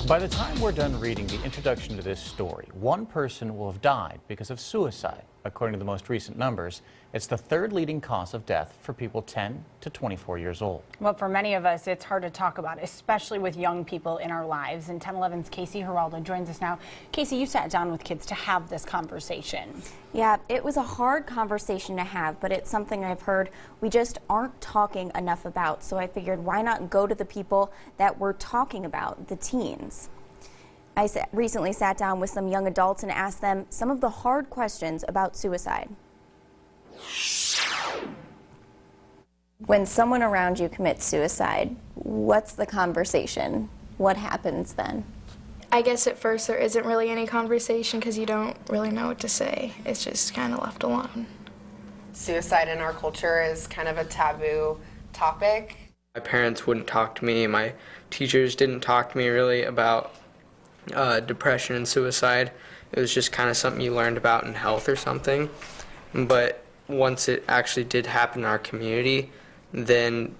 By the time we're done reading the introduction to this story, one person will have died because of suicide. According to the most recent numbers, it's the third leading cause of death for people 10 to 24 years old. Well, for many of us, it's hard to talk about, especially with young people in our lives. And 1011's Casey Geraldo joins us now. Casey, you sat down with kids to have this conversation. Yeah, it was a hard conversation to have, but it's something I've heard we just aren't talking enough about. So I figured, why not go to the people that we're talking about, the teens? I recently sat down with some young adults and asked them some of the hard questions about suicide. When someone around you commits suicide, what's the conversation? What happens then? I guess at first there isn't really any conversation because you don't really know what to say. It's just kind of left alone. Suicide in our culture is kind of a taboo topic. My parents wouldn't talk to me. My teachers didn't talk to me really about depression and suicide. It was just kind of something you learned about in health or something. But once it actually did happen in our community, then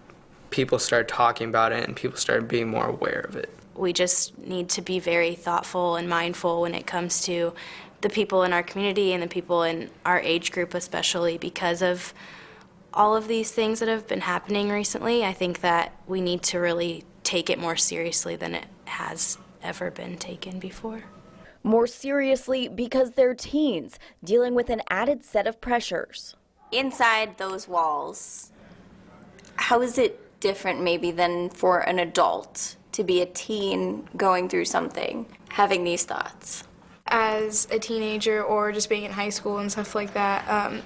people started talking about it and people started being more aware of it. We just need to be very thoughtful and mindful when it comes to the people in our community and the people in our age group especially, because of all of these things that have been happening recently. I think that we need to really take it more seriously than it has ever been taken before. More seriously because they're teens dealing with an added set of pressures. Inside those walls, how is it different maybe than for an adult to be a teen going through something, having these thoughts? As a teenager or just being in high school and stuff like that,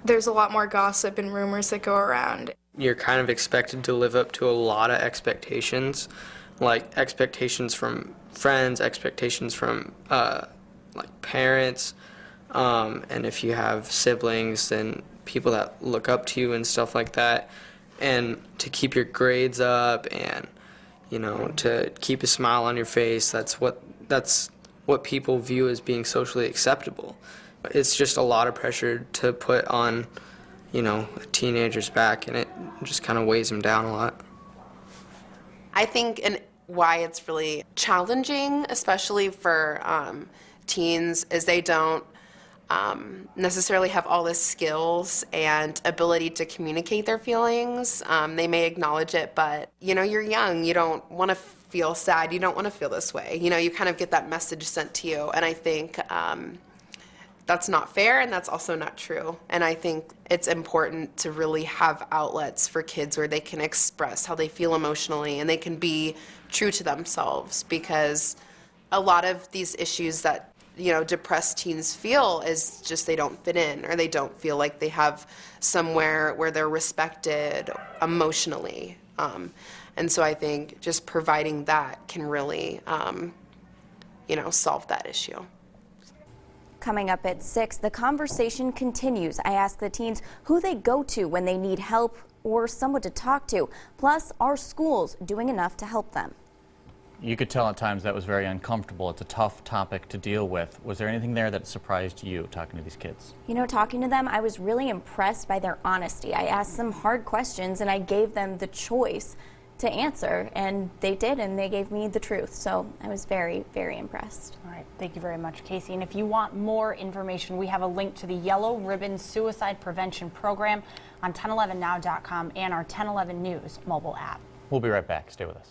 there's a lot more gossip and rumors that go around. You're kind of expected to live up to a lot of expectations, like expectations from friends, expectations from like parents, and if you have siblings, then people that look up to you and stuff like that, and to keep your grades up and, you know, to keep a smile on your face. That's what people view as being socially acceptable. It's just a lot of pressure to put on, you know, a teenager's back, and it just kind of weighs them down a lot. I think why it's really challenging, especially for teens, is they don't necessarily have all the skills and ability to communicate their feelings. They may acknowledge it, but, you know, you're young. You don't want to feel sad. You don't want to feel this way. You know, you kind of get that message sent to you, and I think that's not fair, and that's also not true. And I think it's important to really have outlets for kids where they can express how they feel emotionally and they can be true to themselves, because a lot of these issues that, you know, depressed teens feel is just they don't fit in, or they don't feel like they have somewhere where they're respected emotionally. And so I think just providing that can really, you know, solve that issue. Coming up at 6, the conversation continues. I ask the teens who they go to when they need help or someone to talk to. Plus, are schools doing enough to help them? You could tell at times that was very uncomfortable. It's a tough topic to deal with. Was there anything there that surprised you talking to these kids? You know, talking to them, I was really impressed by their honesty. I asked them hard questions and I gave them the choice to answer, and they did, and they gave me the truth. So I was very, very impressed. All right, thank you very much, Casey. And if you want more information, we have a link to the Yellow Ribbon Suicide Prevention Program on 1011now.com and our 1011 News mobile app. We'll be right back. Stay with us.